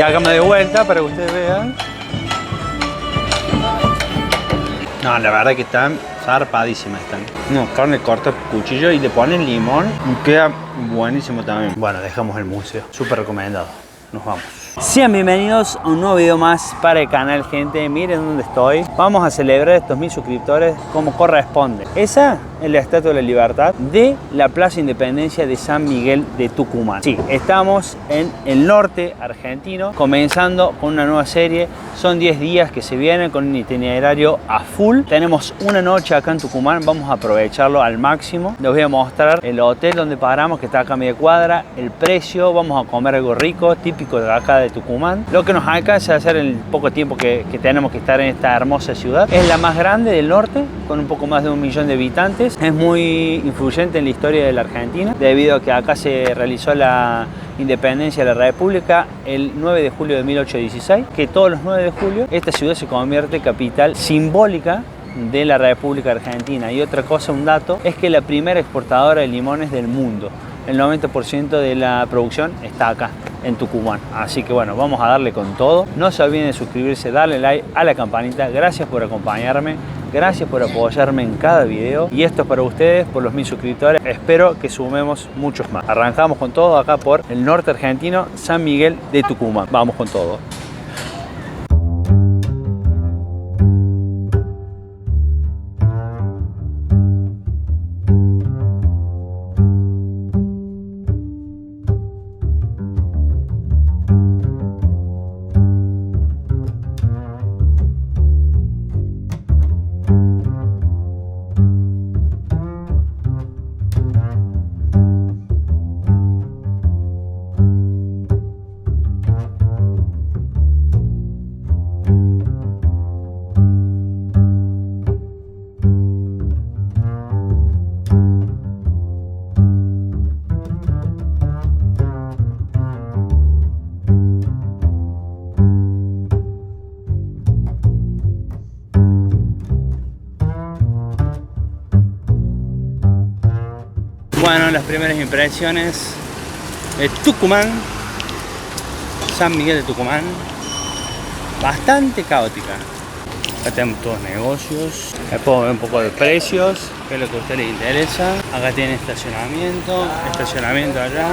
Y acá me doy vuelta para que ustedes vean. No, la verdad que están zarpadísimas están. No, carne corta, cuchillo y le ponen limón y queda buenísimo también. Bueno, dejamos el museo. Súper recomendado. Nos vamos. Sean bienvenidos a un nuevo video más para el canal, gente. Miren dónde estoy. Vamos a celebrar estos 1000 suscriptores como corresponde. Esa es la Estatua de la Libertad de la Plaza Independencia de San Miguel de Tucumán. Sí, estamos en el norte argentino, comenzando con una nueva serie. Son 10 días que se vienen con un itinerario a full. Tenemos una noche acá en Tucumán, vamos a aprovecharlo al máximo. Les voy a mostrar el hotel donde paramos, que está acá a media cuadra, el precio, vamos a comer algo rico, típico de acá de Tucumán. Lo que nos alcanza a hacer en el poco tiempo que tenemos que estar en esta hermosa ciudad. Es la más grande del norte, con un poco más de 1 millón de habitantes. Es muy influyente en la historia de la Argentina, debido a que acá se realizó la independencia de la República el 9 de julio de 1816, que todos los 9 de julio esta ciudad se convierte en capital simbólica de la República Argentina. Y otra cosa, un dato, es que la primera exportadora de limones del mundo. El 90% de la producción está acá, en Tucumán. Así que bueno, vamos a darle con todo. No se olviden de suscribirse, darle like a la campanita. Gracias por acompañarme. Gracias por apoyarme en cada video. Y esto es para ustedes, por los 1000 suscriptores. Espero que sumemos muchos más. Arrancamos con todo acá por el norte argentino, San Miguel de Tucumán. Vamos con todo. Bueno, las primeras impresiones de Tucumán, San Miguel de Tucumán, bastante caótica. Acá tenemos todos negocios, acá puedo ver un poco de precios, que es lo que a usted le interesa. Acá tiene estacionamiento allá.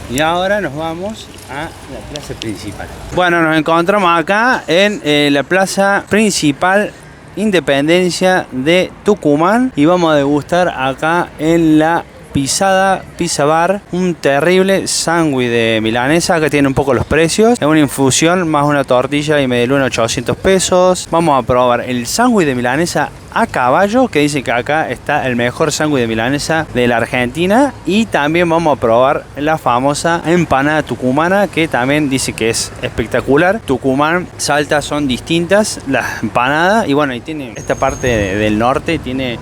Y ahora nos vamos a la plaza principal. Bueno, nos encontramos acá en la plaza principal Independencia de Tucumán y vamos a degustar acá en la Pizza Bar un terrible sándwich de milanesa. Acá tiene un poco los precios. Es una infusión más una tortilla y medialuna 800 pesos. Vamos a probar el sándwich de milanesa a caballo, que dice que acá está el mejor sándwich de milanesa de la Argentina. Y también vamos a probar la famosa empanada tucumana, que también dice que es espectacular. Tucumán, Salta son distintas las empanadas. Y bueno, y tiene esta parte del norte, tiene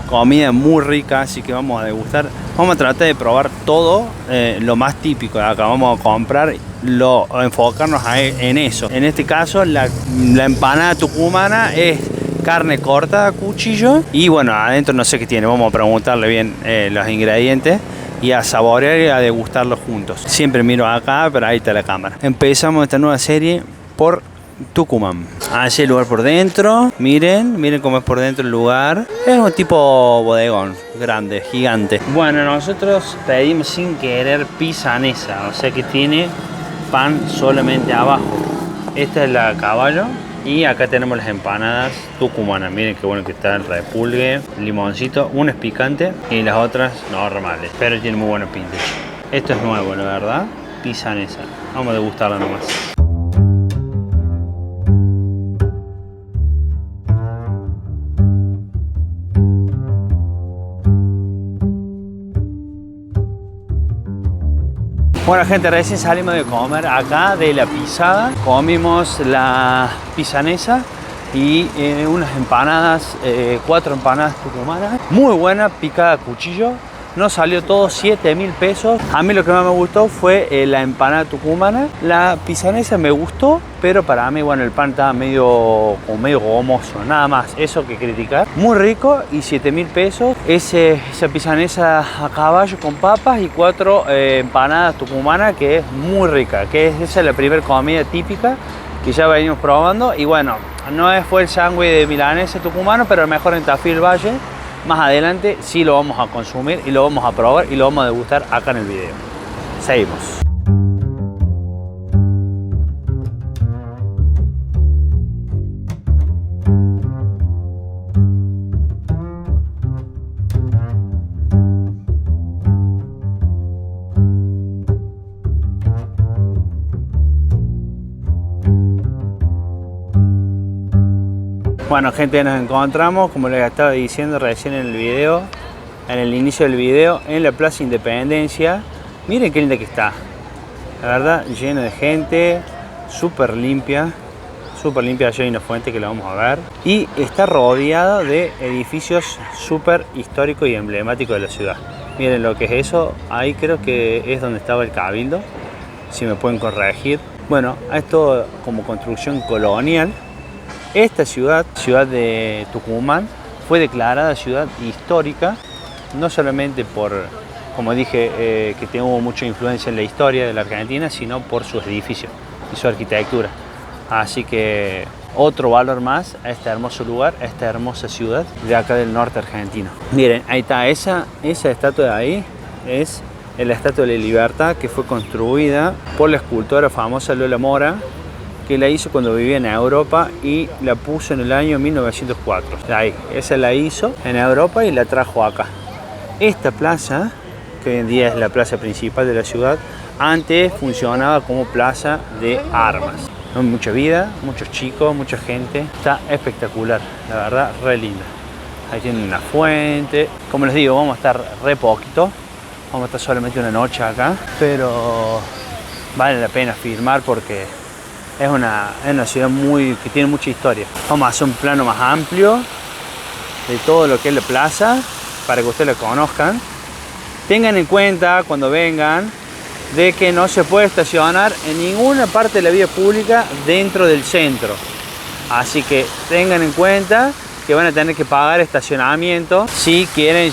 comida muy rica, así que vamos a degustar. Vamos a tratar de probar todo lo más típico de acá. Vamos a comprar, enfocarnos en eso. En este caso, la empanada tucumana es carne cortada a cuchillo. Y bueno, adentro no sé qué tiene. Vamos a preguntarle bien los ingredientes y a saborear y a degustarlos juntos. Siempre miro acá, pero ahí está la cámara. Empezamos esta nueva serie por Tucumán. Así el lugar por dentro. Miren cómo es por dentro el lugar. Es un tipo bodegón, grande, gigante. Bueno, nosotros pedimos sin querer pisanesa, o sea que tiene pan solamente abajo. Esta es la caballo. Y acá tenemos las empanadas tucumanas. Miren qué bueno que está el repulgue, limoncito. Una es picante y las otras normales, pero tiene muy buena pinta. Esto es nuevo, la verdad. Pisanesa. Vamos a degustarla nomás. Bueno, gente, recién salimos de comer acá de la pisada. Comimos la pisanesa y unas empanadas, 4 empanadas tucumanas. Muy buena, picada a cuchillo. Nos salió todo 7.000 pesos. A mí lo que más me gustó fue la empanada tucumana. La pisanesa me gustó, pero para mí, bueno, el pan estaba medio gomoso, nada más, eso que criticar. Muy rico y 7.000 pesos. Esa pisanesa a caballo con papas y 4 empanadas tucumanas, que es muy rica, esa es la primera comida típica que ya venimos probando. Y bueno, fue el sándwich de milanesa tucumano, pero mejor en Tafí del Valle. Más adelante sí lo vamos a consumir y lo vamos a probar y lo vamos a degustar acá en el video. Seguimos. Bueno, gente, nos encontramos, como les estaba diciendo recién en el video, en el inicio del video, en la Plaza Independencia. Miren qué linda que está. La verdad, llena de gente, súper limpia. Allá hay una fuente que la vamos a ver. Y está rodeada de edificios súper históricos y emblemáticos de la ciudad. Miren lo que es eso. Ahí creo que es donde estaba el Cabildo, si me pueden corregir. Bueno, esto como construcción colonial. Esta ciudad de Tucumán, fue declarada ciudad histórica, no solamente por, como dije, que tuvo mucha influencia en la historia de la Argentina, sino por sus edificios y su arquitectura. Así que otro valor más a este hermoso lugar, a esta hermosa ciudad de acá del norte argentino. Miren, ahí está, esa estatua de ahí es la Estatua de la Libertad, que fue construida por la escultora famosa Lola Mora, que la hizo cuando vivía en Europa y la puso en el año 1904. Ahí, esa la hizo en Europa y la trajo acá. Esta plaza, que hoy en día es la plaza principal de la ciudad, antes funcionaba como plaza de armas. Mucha vida, muchos chicos, mucha gente. Está espectacular, la verdad, re linda. Ahí tienen una fuente. Como les digo, vamos a estar re poquito. Vamos a estar solamente una noche acá, pero vale la pena filmar porque es una ciudad que tiene mucha historia. Vamos a hacer un plano más amplio de todo lo que es la plaza para que ustedes la conozcan. Tengan en cuenta cuando vengan de que no se puede estacionar en ninguna parte de la vía pública dentro del centro. Así que tengan en cuenta que van a tener que pagar estacionamiento si quieren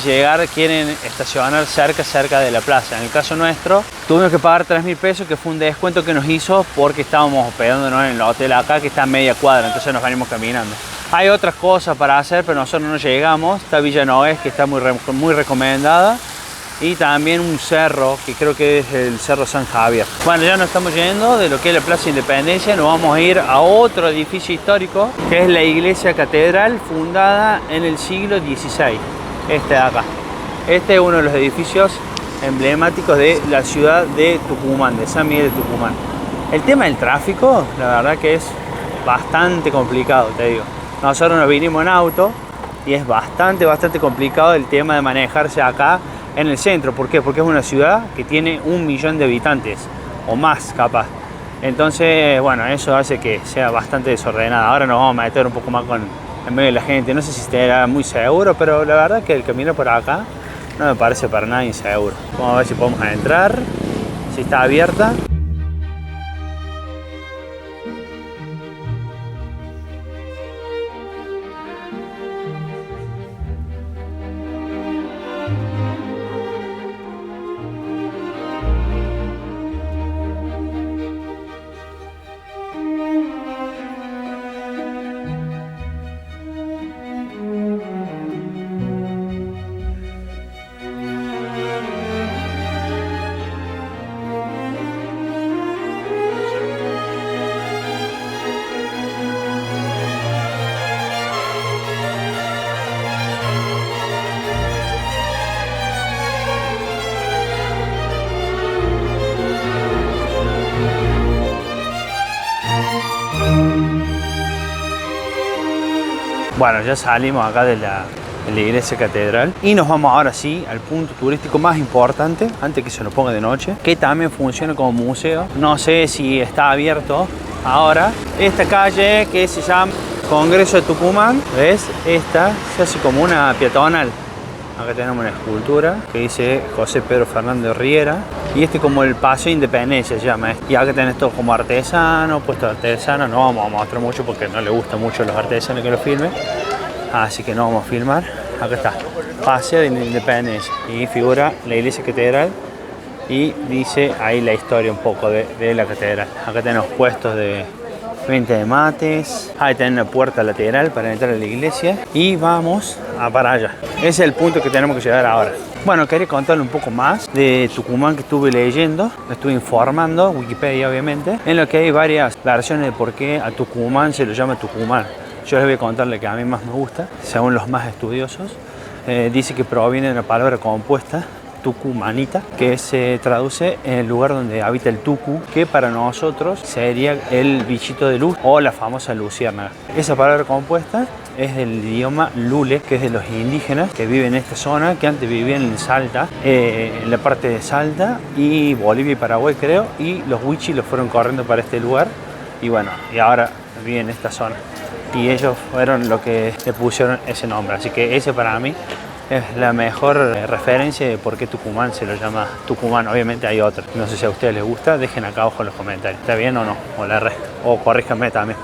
estacionar cerca de la plaza. En el caso nuestro, tuvimos que pagar 3.000 pesos, que fue un descuento que nos hizo porque estábamos hospedándonos en el hotel acá, que está a media cuadra, entonces nos venimos caminando. Hay otras cosas para hacer, pero nosotros no llegamos. Está Villa Noés, que está muy recomendada. Y también un cerro, que creo que es el Cerro San Javier. Bueno, ya nos estamos yendo de lo que es la Plaza Independencia. Nos vamos a ir a otro edificio histórico, que es la Iglesia Catedral, fundada en el siglo XVI. Este de acá. Este es uno de los edificios emblemáticos de la ciudad de Tucumán, de San Miguel de Tucumán. El tema del tráfico, la verdad que es bastante complicado, te digo. Nosotros nos vinimos en auto y es bastante complicado el tema de manejarse acá en el centro. ¿Por qué? Porque es una ciudad que tiene 1 millón de habitantes o más capaz. Entonces, bueno, eso hace que sea bastante desordenada. Ahora nos vamos a meter un poco más en medio de la gente. No sé si estará muy seguro, pero la verdad que el camino por acá no me parece para nada inseguro. Vamos a ver si podemos entrar, si está abierta. Bueno, ya salimos acá de la Iglesia Catedral y nos vamos ahora sí al punto turístico más importante, antes que se nos ponga de noche, que también funciona como museo. No sé si está abierto ahora. Esta calle que se llama Congreso de Tucumán, ¿ves? Esta se hace como una peatonal. Acá tenemos una escultura que dice José Pedro Fernández Riera. Y este como el Paseo de Independencia se llama. Y acá tenés todo como artesano, puesto de artesano. No vamos a mostrar mucho porque no le gusta mucho a los artesanos que lo filmen. Así que no vamos a filmar. Acá está, Paseo de Independencia. Y figura la iglesia catedral. Y dice ahí la historia un poco de la catedral. Acá tenemos puestos de venta de mates. Ahí tenemos una puerta lateral para entrar a la iglesia. Y vamos a para allá. Ese es el punto que tenemos que llegar ahora. Bueno, quería contarle un poco más de Tucumán que estuve leyendo, me estuve informando, Wikipedia obviamente, en lo que hay varias versiones de por qué a Tucumán se lo llama Tucumán. Yo les voy a contar la que a mí más me gusta, según los más estudiosos. Dice que proviene de una palabra compuesta, tucumanita, que se traduce en el lugar donde habita el tucu, que para nosotros sería el bichito de luz o la famosa luciérnaga. Esa palabra compuesta es del idioma lule, que es de los indígenas que viven en esta zona, que antes vivían en Salta, en la parte de Salta y Bolivia y Paraguay creo, y los huichis los fueron corriendo para este lugar y bueno, y ahora viven en esta zona. Y ellos fueron los que le pusieron ese nombre, así que ese para mí es la mejor referencia de por qué Tucumán se lo llama Tucumán. Obviamente hay otros. No sé si a ustedes les gusta, dejen acá abajo en los comentarios. ¿Está bien o no? O la o corríjanme también.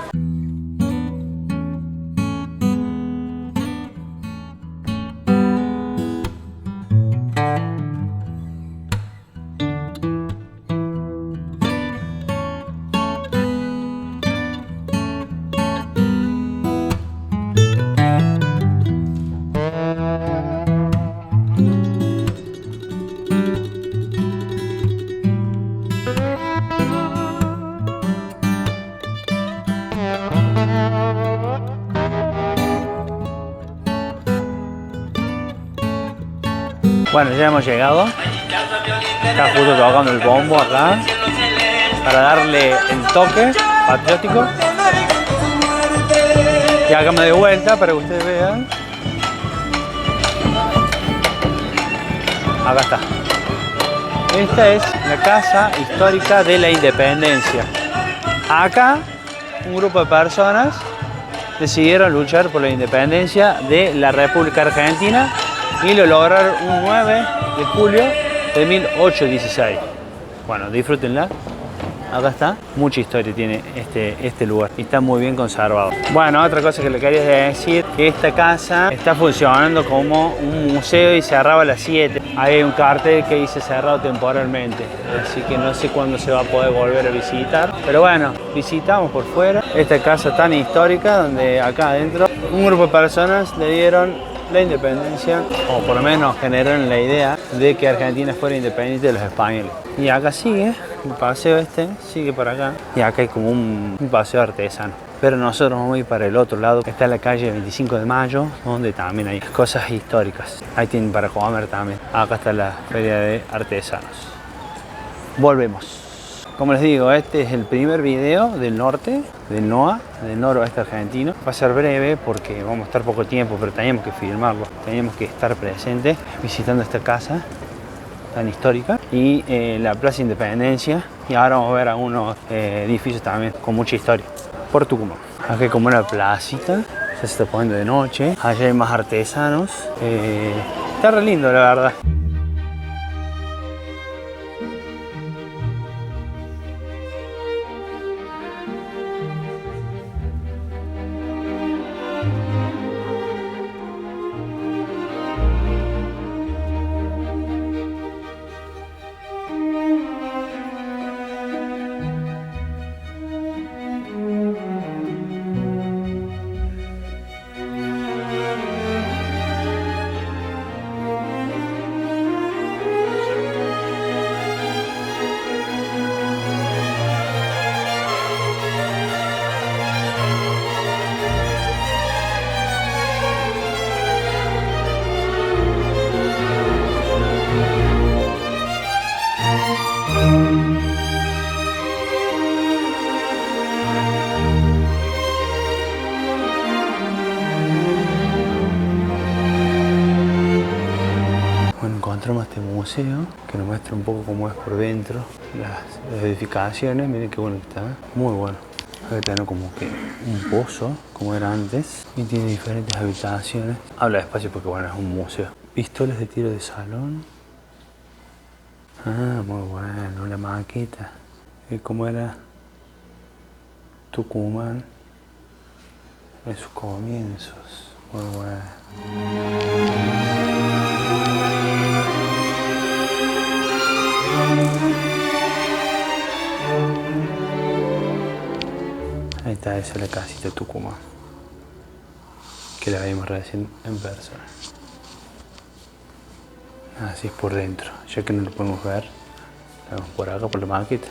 Bueno, ya hemos llegado. Está justo tocando el bombo acá para darle el toque patriótico. Y acá me doy vuelta para que ustedes vean. Acá está. Esta es la Casa Histórica de la Independencia. Acá un grupo de personas decidieron luchar por la independencia de la República Argentina y lo lograron un 9 de julio de 1816. Bueno, disfrútenla. Acá está. Mucha historia tiene este lugar y está muy bien conservado. Bueno, otra cosa que le quería decir, que esta casa está funcionando como un museo y cerraba a las 7. Hay un cartel que dice cerrado temporalmente, así que no sé cuándo se va a poder volver a visitar. Pero bueno, visitamos por fuera esta casa tan histórica donde acá adentro un grupo de personas le dieron la independencia, o por lo menos generaron la idea de que Argentina fuera independiente de los españoles. Y acá sigue, el paseo sigue por acá. Y acá hay como un paseo artesano. Pero nosotros vamos a ir para el otro lado, que está la calle 25 de Mayo, donde también hay cosas históricas. Ahí tienen para comer también. Acá está la feria de artesanos. Volvemos. Como les digo, este es el primer video del norte, del NOA, del noroeste argentino. Va a ser breve porque vamos a estar poco tiempo, pero teníamos que filmarlo. Teníamos que estar presentes visitando esta casa tan histórica y la Plaza Independencia. Y ahora vamos a ver algunos edificios también con mucha historia por Tucumán. Acá hay como una placita, ya se está poniendo de noche. Allá hay más artesanos. Está re lindo, la verdad. Encontramos este museo que nos muestra un poco cómo es por dentro las edificaciones. Miren qué bueno que está, muy bueno. Acá tenemos como que un pozo como era antes y tiene diferentes habitaciones. Habla despacio porque bueno, es un museo. Pistolas de tiro de salón. Ah, muy bueno, la maqueta. ¿Cómo era Tucumán en sus comienzos? Muy bueno. Ahí está, esa es la casita de Tucumán, que la vimos recién en persona. Así es por dentro, ya que no lo podemos ver, vamos por acá por la maqueta.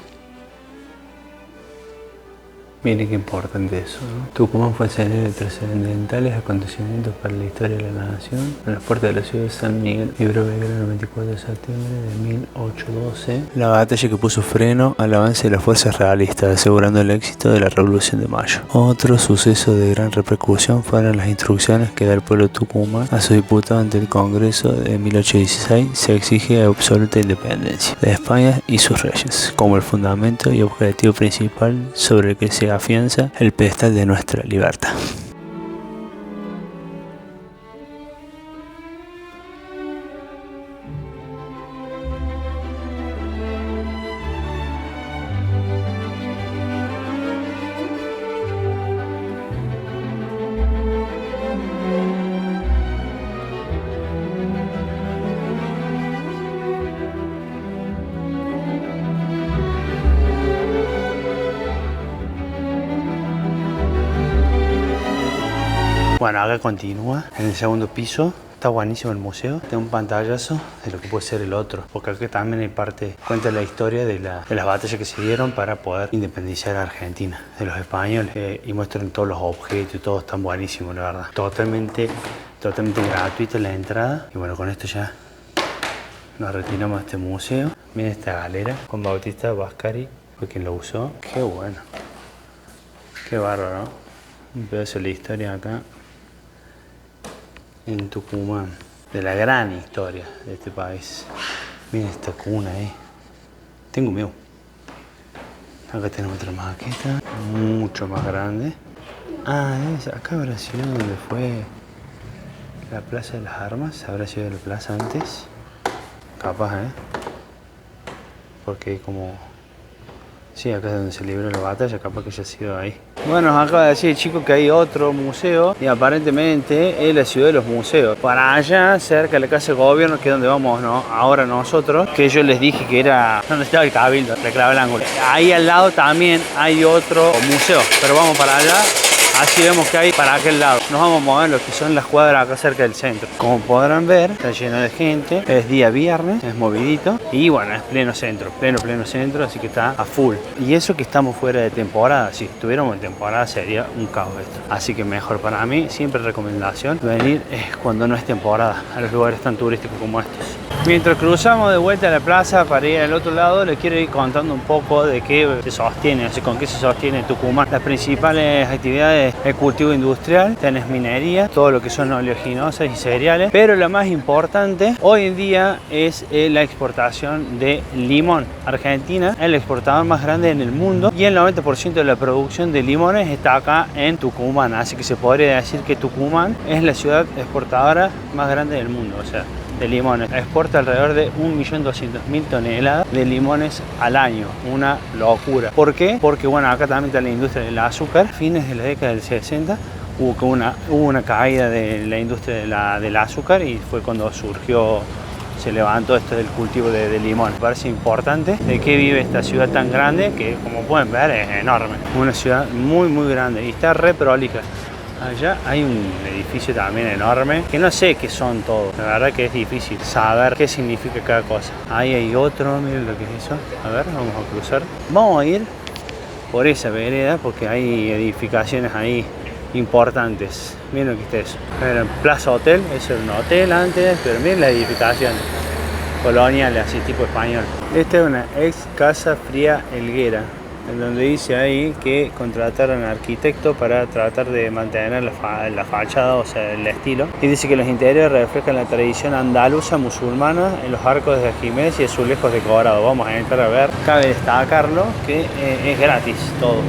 Miren qué importante eso, ¿no? Tucumán fue escenario de trascendentales acontecimientos para la historia de la nación. En las puertas de la ciudad de San Miguel, libró Belgrano el 24 de septiembre de 1812. La batalla que puso freno al avance de las fuerzas realistas, asegurando el éxito de la Revolución de Mayo. Otro suceso de gran repercusión fueron las instrucciones que da el pueblo tucumán a sus diputados ante el Congreso de 1816. Se exige absoluta independencia de España y sus reyes, como el fundamento y objetivo principal sobre el que se afianza el pedestal de nuestra libertad. Bueno, acá continúa en el segundo piso. Está buenísimo el museo. Tiene un pantallazo de lo que puede ser el otro. Porque acá también hay parte, cuenta la historia de las batallas que se dieron para poder independizar a Argentina de los españoles. Y muestran todos los objetos y todo. Están buenísimos, la verdad. Totalmente gratuita la entrada. Y bueno, con esto ya nos retiramos de este museo. Miren esta galera. Juan Bautista Vascari fue quien lo usó. Qué bueno. Qué bárbaro, ¿no? Un pedazo de la historia acá en Tucumán, de la gran historia de este país. Miren esta cuna ahí. Tengo miedo. Acá tenemos otra maqueta, mucho más grande. Ah, acá habrá sido donde fue la Plaza de las Armas. Habrá sido la plaza antes. Capaz, porque como... Sí, acá es donde se libró la batalla, capaz que haya sido ahí. Bueno, nos acaba de decir el chico que hay otro museo y aparentemente es la ciudad de los museos. Para allá, cerca de la Casa de Gobierno, que es donde vamos, ¿no? Ahora nosotros, que yo les dije que era donde estaba el Cabildo, la Clave del Ángulo. Ahí al lado también hay otro museo, pero vamos para allá. Así vemos que hay para aquel lado. Nos vamos a mover lo que son las cuadras acá cerca del centro. Como podrán ver, está lleno de gente. Es día viernes, es movidito. Y bueno, es pleno centro, pleno centro, así que está a full. Y eso que estamos fuera de temporada. Si estuviéramos en temporada sería un caos esto. Así que mejor para mí, siempre recomendación, venir cuando no es temporada a los lugares tan turísticos como estos. Mientras cruzamos de vuelta a la plaza para ir al otro lado, les quiero ir contando un poco de qué se sostiene, con qué se sostiene Tucumán. Las principales actividades: el cultivo industrial, tenés minería, todo lo que son oleaginosas y cereales, pero la más importante hoy en día es la exportación de limón. Argentina es el exportador más grande en el mundo y el 90% de la producción de limones está acá en Tucumán, así que se podría decir que Tucumán es la ciudad exportadora más grande del mundo, o sea, de limones. Exporta alrededor de 1.200.000 toneladas de limones al año. Una locura. ¿Por qué? Porque bueno, acá también está la industria del azúcar. Fines de la década del 60 hubo una caída de la industria del azúcar y fue cuando se levantó esto del cultivo de limón. Me parece importante de qué vive esta ciudad tan grande, que como pueden ver es enorme. Una ciudad muy grande y está re prolija. Allá hay un edificio también enorme, que no sé qué son todos. La verdad que es difícil saber qué significa cada cosa. Ahí hay otro, miren lo que es eso. A ver, vamos a cruzar. Vamos a ir por esa vereda porque hay edificaciones ahí importantes. Miren lo que es eso. Miren, Plaza Hotel, eso era un hotel antes, pero miren las edificaciones coloniales, así tipo español. Esta es una ex Casa Fría Helguera, en donde dice ahí que contrataron a arquitectos para tratar de mantener la fachada, o sea, el estilo. Y dice que los interiores reflejan la tradición andaluza musulmana en los arcos de Jiménez y azulejos decorados. Vamos a entrar a ver. Cabe destacarlo que es gratis todo.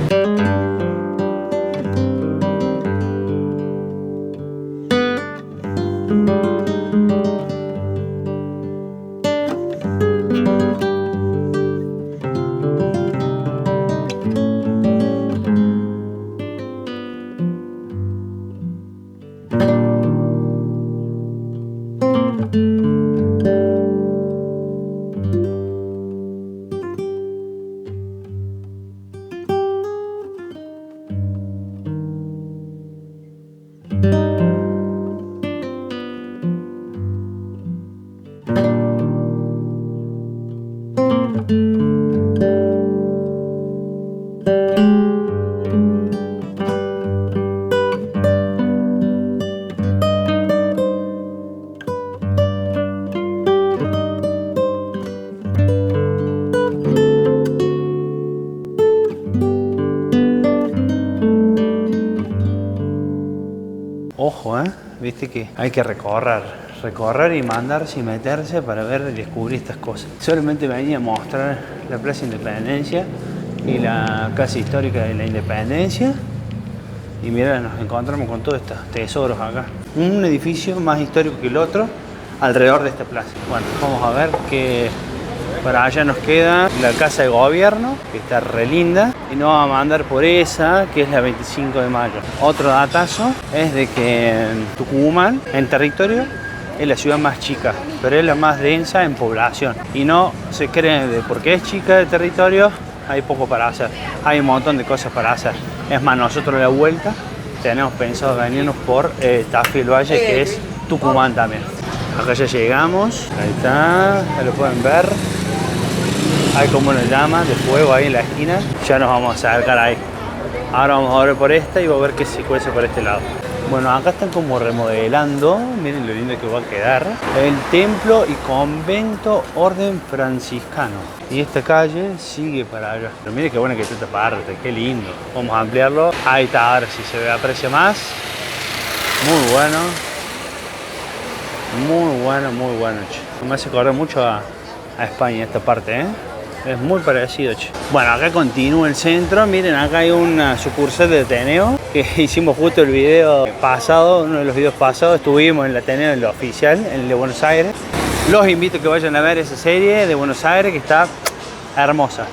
Ojo, viste que hay que recorrer y mandarse y meterse para ver y descubrir estas cosas. Solamente venía a mostrar la Plaza Independencia y la Casa Histórica de la Independencia. Y mira, nos encontramos con todos estos tesoros acá. Un edificio más histórico que el otro alrededor de esta plaza. Bueno, vamos a ver que para allá nos queda la Casa de Gobierno, que está re linda. Y nos vamos a mandar por esa, que es la 25 de mayo. Otro datazo es de que Tucumán, en territorio, es la ciudad más chica, pero es la más densa en población. Y no se cree de porque es chica de territorio, hay poco para hacer. Hay un montón de cosas para hacer. Es más, nosotros a la vuelta tenemos pensado venirnos por Tafí del Valle, que es Tucumán también. Acá ya llegamos, ahí está, ya lo pueden ver. Hay como una llama de fuego ahí en la esquina. Ya nos vamos a acercar ahí. Ahora vamos a ver por esta y vamos a ver qué se cuece por este lado. Bueno, acá están como remodelando, miren lo lindo que va a quedar, el templo y convento orden franciscano. Y esta calle sigue para allá. Pero miren qué buena que está esta parte, qué lindo. Vamos a ampliarlo. Ahí está, ahora sí se ve, aprecia más. Muy bueno. Muy bueno, muy bueno. Me hace acordar mucho a España esta parte, Es muy parecido, che. Bueno, acá continúa el centro. Miren, acá hay una sucursal de Ateneo, que hicimos justo el video pasado, uno de los videos pasados. Estuvimos en el Ateneo, en el oficial, en el de Buenos Aires. Los invito a que vayan a ver esa serie de Buenos Aires, que está hermosa.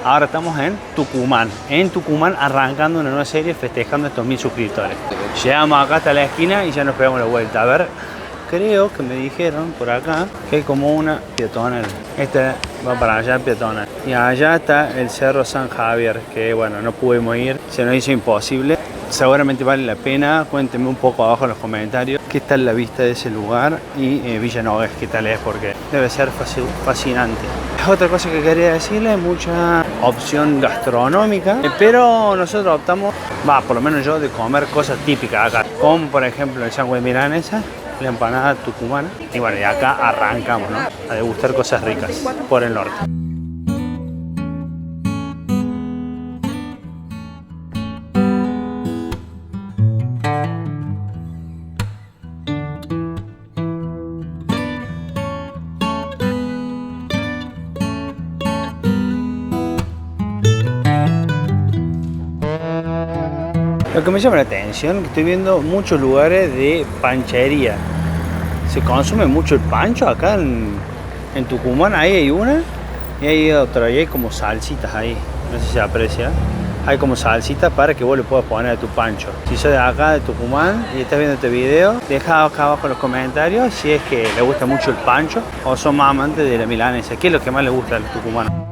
Ahora estamos en Tucumán. En Tucumán arrancando una nueva serie, festejando estos 1000 suscriptores. Llegamos acá hasta la esquina y ya nos pegamos la vuelta. A ver, creo que me dijeron por acá que hay como una peatonal. Esta va para allá, peatonal. Y allá está el Cerro San Javier, que bueno, no pudimos ir, se nos hizo imposible. Seguramente vale la pena. Cuéntenme un poco abajo en los comentarios qué tal la vista de ese lugar y Villa Nogués, qué tal es, porque debe ser fascinante. Otra cosa que quería decirles, mucha opción gastronómica, pero nosotros optamos, por lo menos yo, de comer cosas típicas acá, como por ejemplo el sándwich milanesa, la empanada tucumana. Y bueno, y acá arrancamos, a degustar cosas ricas por el norte. Lo que me llama la atención es que estoy viendo muchos lugares de panchería. Se consume mucho el pancho acá en Tucumán. Ahí hay una y hay otra. Y hay como salsitas ahí. No sé si se aprecia. Hay como salsitas para que vos le puedas poner a tu pancho. Si sos de acá, de Tucumán, y estás viendo este video, deja acá abajo en los comentarios si es que le gusta mucho el pancho o son más amantes de la milanesa. ¿Qué es lo que más le gusta al tucumano?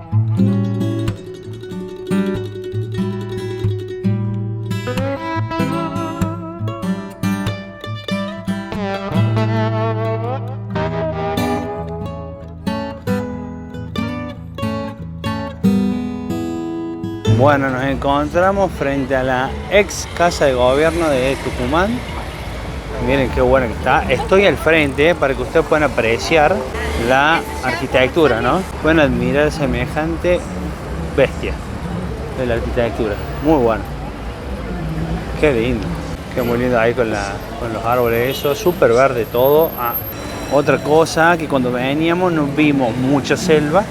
Bueno, nos encontramos frente a la ex Casa de Gobierno de Tucumán. Miren qué buena que está. Estoy al frente para que ustedes puedan apreciar la arquitectura, ¿no? Pueden admirar semejante bestia de la arquitectura. Muy bueno. Qué lindo. Qué muy lindo ahí con los árboles, eso. Súper verde todo. Otra cosa que cuando veníamos no vimos mucha selva,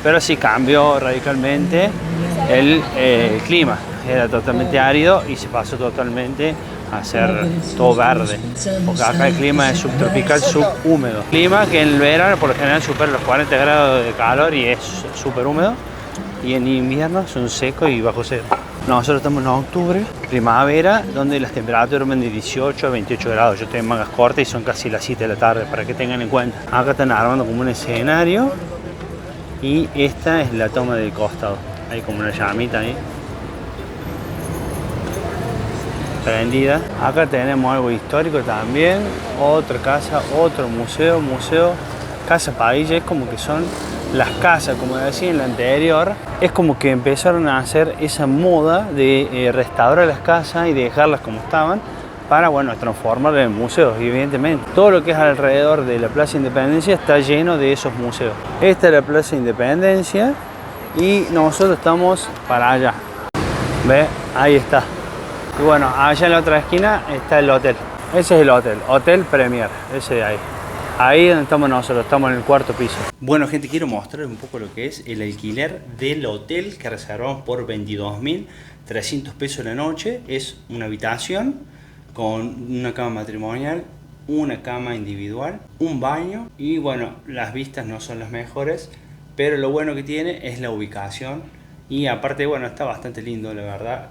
pero sí cambió radicalmente el clima. Era totalmente árido y se pasó totalmente a ser todo verde, porque acá el clima es subtropical, subhúmedo. Clima que en el verano por lo general supera los 40 grados de calor y es súper húmedo, y en invierno son secos y bajo cero. Nosotros estamos en octubre, primavera, donde las temperaturas van de 18 a 28 grados. Yo estoy en mangas cortas y son casi las 7 de la tarde, para que tengan en cuenta. Acá están armando como un escenario y esta es la toma del costado. Hay como una llamita ahí prendida. Acá tenemos algo histórico también, otra casa, otro museo, Casa Padilla. Es como que son las casas, como decía en la anterior, es como que empezaron a hacer esa moda de restaurar las casas y dejarlas como estaban para, bueno, transformarlas en museos. Evidentemente todo lo que es alrededor de la Plaza Independencia está lleno de esos museos. Esta es la Plaza Independencia y nosotros estamos para allá. ¿Ve? Ahí está. Y bueno, allá en la otra esquina está el hotel. Ese es el hotel, Hotel Premier, ese de ahí. Ahí donde estamos nosotros, estamos en el cuarto piso. Bueno gente, quiero mostrarles un poco lo que es el alquiler del hotel que reservamos por 22.300 pesos la noche. Es una habitación con una cama matrimonial, una cama individual, un baño y bueno, las vistas no son las mejores, pero lo bueno que tiene es la ubicación y aparte bueno, está bastante lindo la verdad,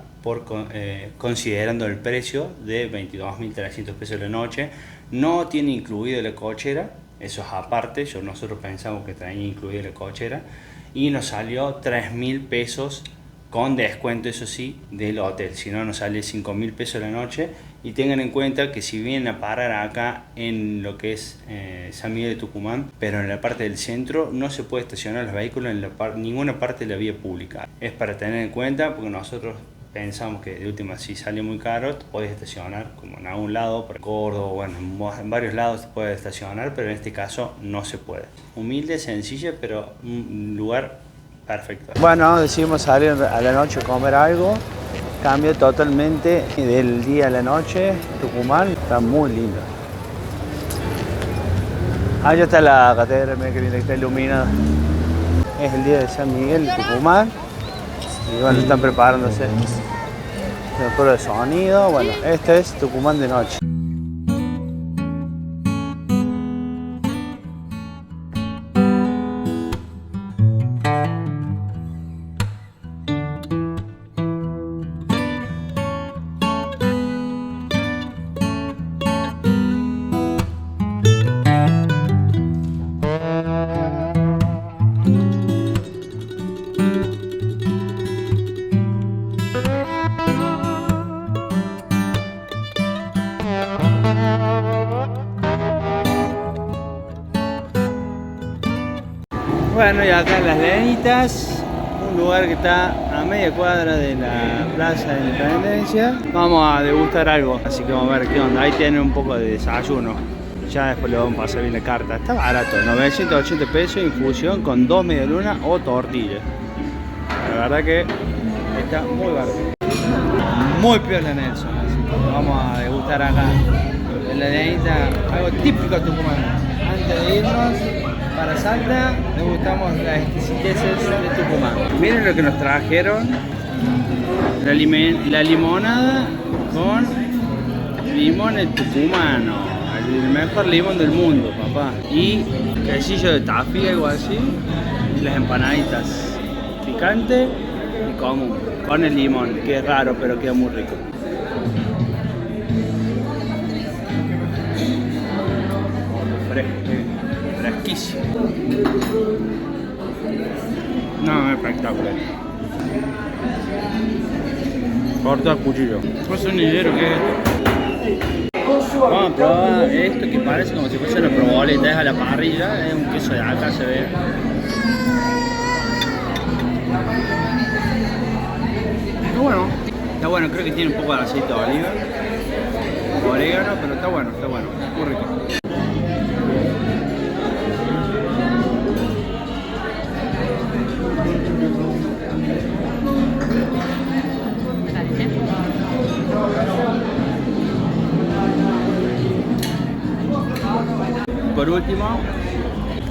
considerando el precio de 22.300 pesos la noche. No tiene incluido la cochera, eso es aparte, nosotros pensamos que traía incluida la cochera y nos salió 3.000 pesos con descuento, eso sí, del hotel, si no nos sale 5.000 pesos la noche. Y tengan en cuenta que si vienen a parar acá en lo que es San Miguel de Tucumán, pero en la parte del centro no se puede estacionar los vehículos en ninguna parte de la vía pública. Es para tener en cuenta porque nosotros pensamos que de última si sale muy caro podés estacionar como en algún lado, por Córdoba, bueno, en varios lados se puede estacionar, pero en este caso no se puede. Humilde, sencilla, pero un lugar perfecto. Bueno, decidimos salir a la noche a comer algo. Cambio totalmente del día a la noche. Tucumán está muy lindo. Allá está la catedral, mira que linda, está iluminada. Es el día de San Miguel de Tucumán. Y bueno, están preparándose. La prueba de sonido. Bueno, este es Tucumán de noche. Bueno, y acá en Las Lenitas, un lugar que está a media cuadra de la Plaza de Independencia. Vamos a degustar algo, así que vamos a ver qué onda. Ahí tienen un poco de desayuno. Ya después le vamos a pasar bien la carta. Está barato, 980 pesos, infusión con 2 medialunas o tortillas. La verdad que está muy barato. Muy piola Nelson, así que vamos a degustar acá en La Lenita, algo típico tucumano. Antes de irnos para Salta, degustamos las exquisiteces de Tucumán. Miren lo que nos trajeron, la limonada con limón el tucumano, el mejor limón del mundo, papá. Y quesillo de tafí, algo así, y las empanaditas, picante y común, con el limón, que es raro pero queda muy rico. Fresquísimo. No, es espectacular. Corta el cuchillo. No sé ni idea qué es. Vamos a probar esto que parece como si fuese una proboleta, es a la parrilla, es un queso de acá, se ve. Está bueno, creo que tiene un poco de aceite de oliva, orégano, pero está bueno, muy rico. Por último,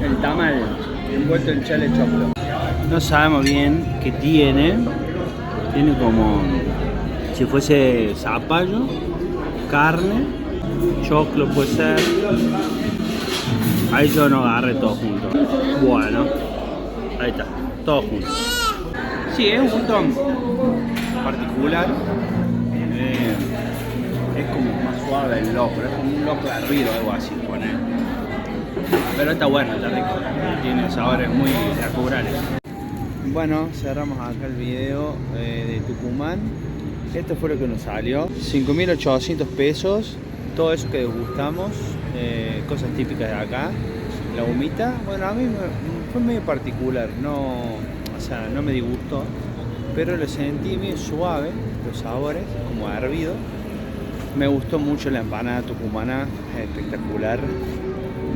el tamal envuelto en chale choclo. No sabemos bien qué tiene. Tiene como si fuese zapallo, carne, choclo puede ser. Ahí yo no agarré todo junto. Bueno, ahí está, todo junto. Sí, es un punto particular. Es como más suave el locro, es como un locro hervido o algo así, poner. Pero está bueno, está rico, tiene sabores muy naturales. Bueno, cerramos acá el video de Tucumán. Esto fue lo que nos salió, 5.800 pesos, todo eso que degustamos, cosas típicas de acá. La humita, bueno, a mí fue medio particular, no me disgustó, pero lo sentí bien suave, los sabores, como hervido. Me gustó mucho la empanada tucumana, espectacular,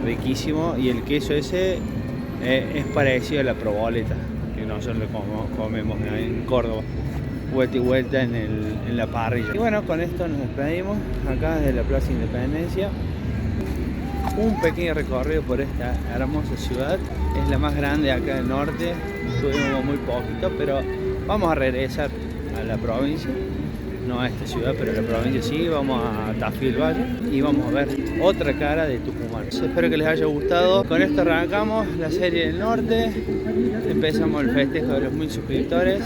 riquísimo, y el queso ese es parecido a la proboleta que nosotros comemos en Córdoba. vuelta y vuelta en la parrilla. Y bueno, con esto nos despedimos acá desde la Plaza Independencia. Un pequeño recorrido por esta hermosa ciudad. Es la más grande acá del norte. Estuvimos muy poquito, pero vamos a regresar a la provincia. No a esta ciudad, pero a la provincia sí. Vamos a Tafí del Valle y vamos a ver otra cara de Tucumán. Espero que les haya gustado. Con esto arrancamos la serie del norte. Empezamos el festejo de los 1000 suscriptores.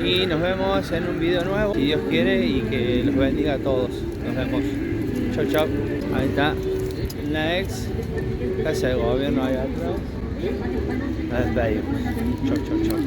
Y nos vemos en un video nuevo, si Dios quiere, y que los bendiga a todos. Nos vemos. Chau, chau. Ahí está la ex casa de gobierno ahí atrás. Nos despedimos. Chau, chau, chau.